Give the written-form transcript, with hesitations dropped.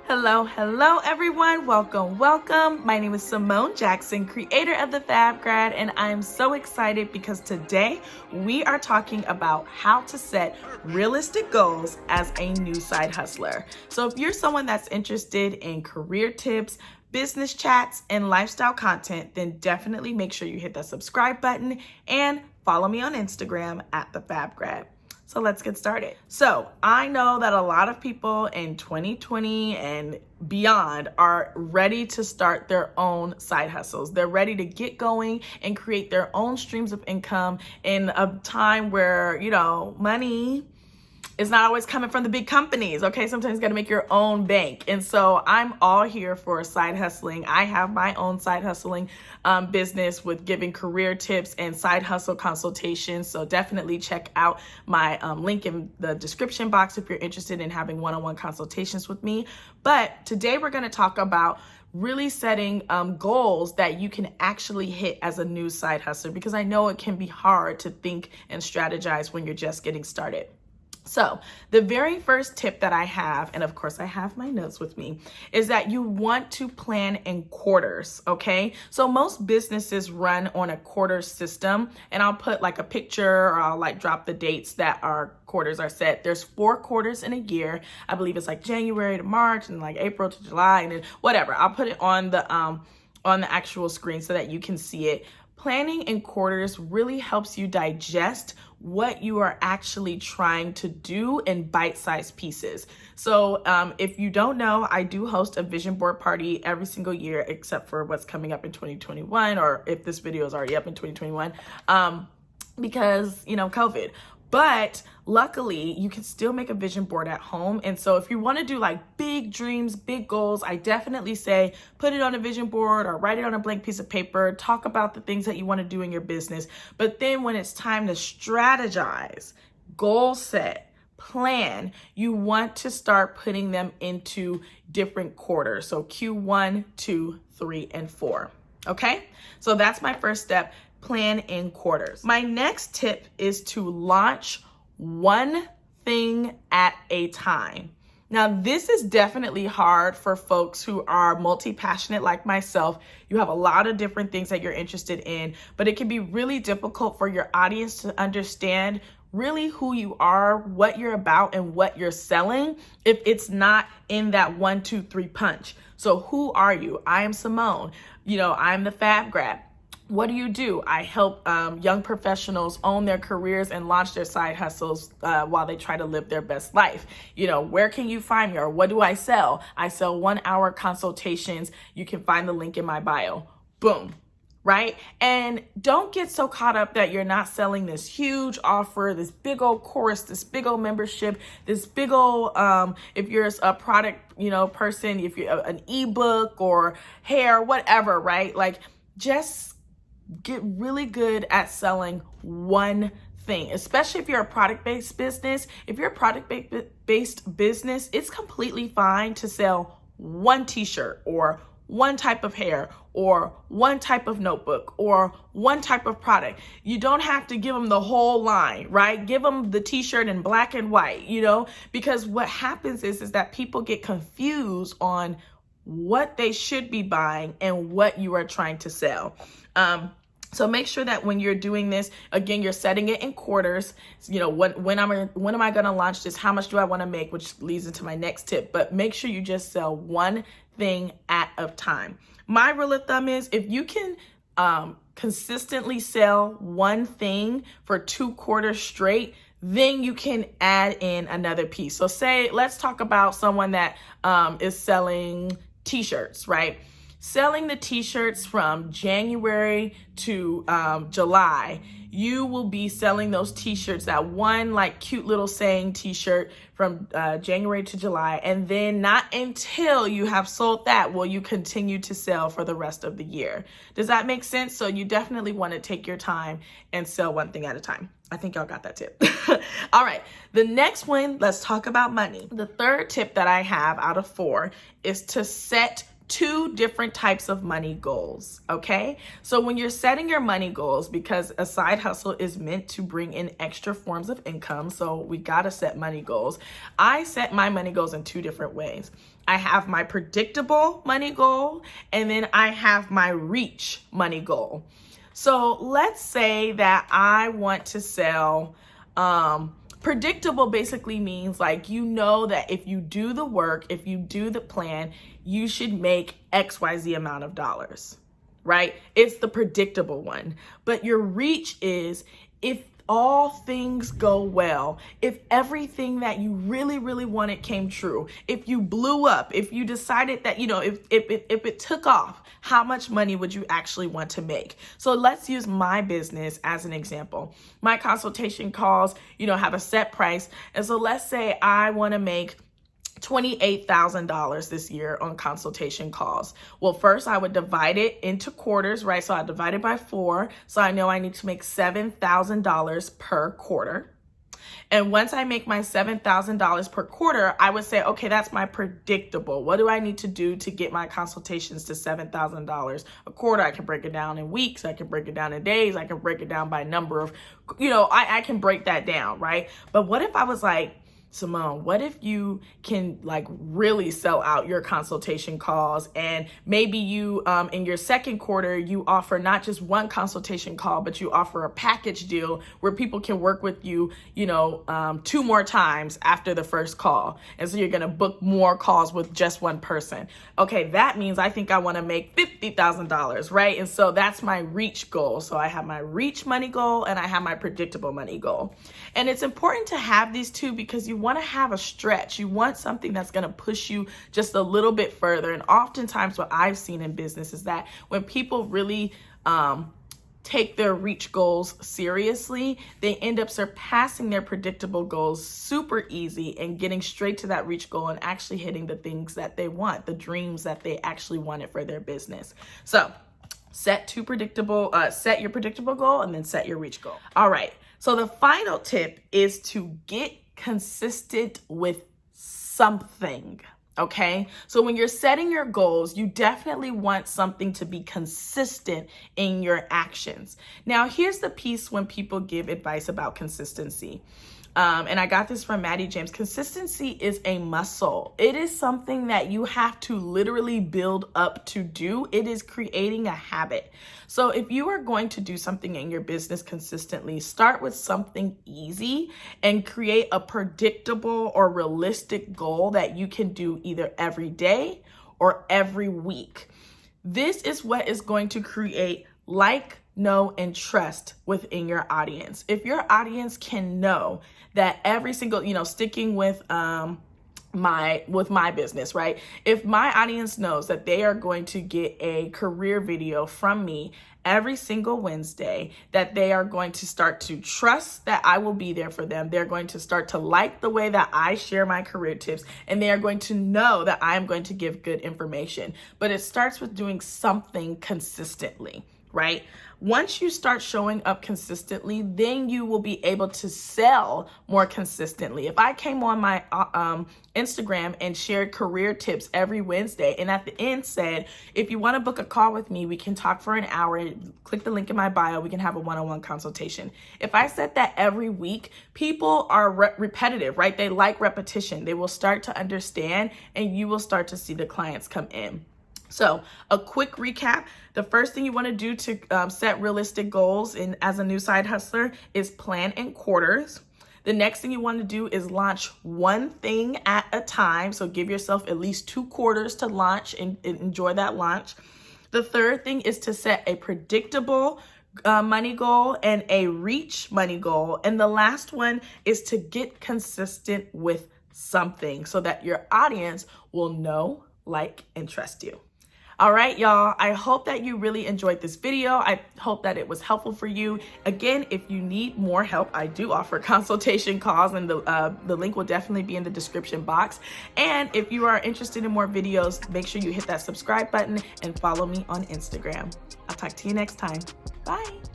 Hello everyone. Welcome. My name is Simone Jackson, creator of the Fab Grad, and I am so excited because today we are talking about how to set realistic goals as a new side hustler. So if you're someone that's interested in career tips, business chats, and lifestyle content, then definitely make sure you hit that subscribe button and follow me on Instagram at the Fab Grad. So let's get started. So I know that a lot of people in 2020 and beyond are ready to start their own side hustles. They're ready to get going and create their own streams of income in a time where, money is not always coming from the big companies, okay? Sometimes you gotta make your own bank. And so I'm all here for side hustling. I have my own side hustling business with giving career tips and side hustle consultations. So definitely check out my link in the description box if you're interested in having one-on-one consultations with me. But today we're gonna talk about really setting goals that you can actually hit as a new side hustler, because I know it can be hard to think and strategize when you're just getting started. So the very first tip that I have, and of course I have my notes with me, is that you want to plan in quarters, okay? So most businesses run on a quarter system, and I'll put like a picture or I'll like drop the dates that our quarters are set. There's 4 quarters in a year. I believe it's like January to March and like April to July and then whatever. I'll put it on the actual screen so that you can see it. Planning in quarters really helps you digest what you are actually trying to do in bite-sized pieces. So if you don't know, I do host a vision board party every single year, except for what's coming up in 2021, or if this video is already up in 2021, because, COVID. But luckily, you can still make a vision board at home. And so if you want to do like big dreams, big goals, I definitely say put it on a vision board or write it on a blank piece of paper. Talk about the things that you want to do in your business. But then when it's time to strategize, goal set, plan, you want to start putting them into different quarters. So Q1, 2, 3, and 4. Okay, so that's my first step. Plan in quarters. My next tip is to launch one thing at a time. Now, this is definitely hard for folks who are multi-passionate like myself. You have a lot of different things that you're interested in, but it can be really difficult for your audience to understand really who you are, what you're about, and what you're selling if it's not in that 1, 2, 3 punch. So who are you? I am Simone. I'm the Fab Grad. What do? I help young professionals own their careers and launch their side hustles while they try to live their best life. Where can you find me, or what do I sell? I sell 1-hour consultations. You can find the link in my bio. Boom. Right? And don't get so caught up that you're not selling this huge offer, this big old course, this big old membership, this big old, if you're a product, person, if you're an ebook or hair, whatever, right? Like just get really good at selling one thing, especially if you're a product-based business. If you're a product-based business, it's completely fine to sell one t-shirt or one type of hair or one type of notebook or one type of product. You don't have to give them the whole line, right? Give them the t-shirt in black and white, because what happens is that people get confused on what they should be buying and what you are trying to sell. So make sure that when you're doing this, again, you're setting it in quarters. When am I going to launch this? How much do I want to make? Which leads into my next tip. But make sure you just sell one thing at a time. My rule of thumb is if you can consistently sell one thing for 2 quarters straight, then you can add in another piece. So let's talk about someone that is selling t-shirts, right? Selling the t-shirts from January to July, you will be selling those t-shirts, that one like cute little saying t-shirt from January to July. And then not until you have sold that will you continue to sell for the rest of the year. Does that make sense? So you definitely want to take your time and sell one thing at a time. I think y'all got that tip. All right. The next one, let's talk about money. The third tip that I have out of 4 is to set 2 different types of money goals, okay? So when you're setting your money goals, because a side hustle is meant to bring in extra forms of income, so we gotta set money goals. I set my money goals in 2 different ways. I have my predictable money goal, and then I have my reach money goal. So let's say that I want to sell, predictable basically means like, you know that if you do the work, if you do the plan, you should make XYZ amount of dollars, right? It's the predictable one. But your reach is if all things go well, if everything that you really, really wanted came true, if you blew up, if you decided that, if it took off, how much money would you actually want to make? So let's use my business as an example. My consultation calls, have a set price. And so let's say I want to make $28,000 this year on consultation calls. Well, first I would divide it into quarters, right? So I divide it by 4. So I know I need to make $7,000 per quarter. And once I make my $7,000 per quarter, I would say, okay, that's my predictable. What do I need to do to get my consultations to $7,000 a quarter? I can break it down in weeks. I can break it down in days. I can break it down by number of, I can break that down, right? But what if I was like, Simone, what if you can really sell out your consultation calls, and maybe you in your second quarter you offer not just one consultation call, but you offer a package deal where people can work with you 2 more times after the first call, and so you're going to book more calls with just one person. Okay, that means I think I want to make $50,000, right? And so that's my reach goal. So I have my reach money goal and I have my predictable money goal. And it's important to have these two because you want to have a stretch. You want something that's going to push you just a little bit further. And oftentimes what I've seen in business is that when people really take their reach goals seriously, they end up surpassing their predictable goals super easy and getting straight to that reach goal and actually hitting the things that they want, the dreams that they actually wanted for their business. So set your predictable goal and then set your reach goal. All right. So the final tip is to get consistent with something. Okay, so when you're setting your goals, you definitely want something to be consistent in your actions. Now, here's the piece when people give advice about consistency. And I got this from Maddie James. Consistency is a muscle. It is something that you have to literally build up to do. It is creating a habit. So if you are going to do something in your business consistently, start with something easy and create a predictable or realistic goal that you can do either every day or every week. This is what is going to create know, and trust within your audience. If your audience can know that every single, sticking with my business, right? If my audience knows that they are going to get a career video from me every single Wednesday, that they are going to start to trust that I will be there for them. They're going to start to like the way that I share my career tips, and they are going to know that I'm going to give good information. But it starts with doing something consistently, right? Once you start showing up consistently, then you will be able to sell more consistently. If I came on my Instagram and shared career tips every Wednesday, and at the end said, if you want to book a call with me, we can talk for an hour, click the link in my bio, we can have a one-on-one consultation. If I said that every week, people are repetitive, right? They like repetition. They will start to understand, and you will start to see the clients come in. So a quick recap, the first thing you want to do to set realistic goals as a new side hustler is plan in quarters. The next thing you want to do is launch one thing at a time. So give yourself at least 2 quarters to launch and enjoy that launch. The third thing is to set a predictable money goal and a reach money goal. And the last one is to get consistent with something so that your audience will know, like, and trust you. All right, y'all, I hope that you really enjoyed this video. I hope that it was helpful for you. Again, if you need more help, I do offer consultation calls, and the link will definitely be in the description box. And if you are interested in more videos, make sure you hit that subscribe button and follow me on Instagram. I'll talk to you next time. Bye.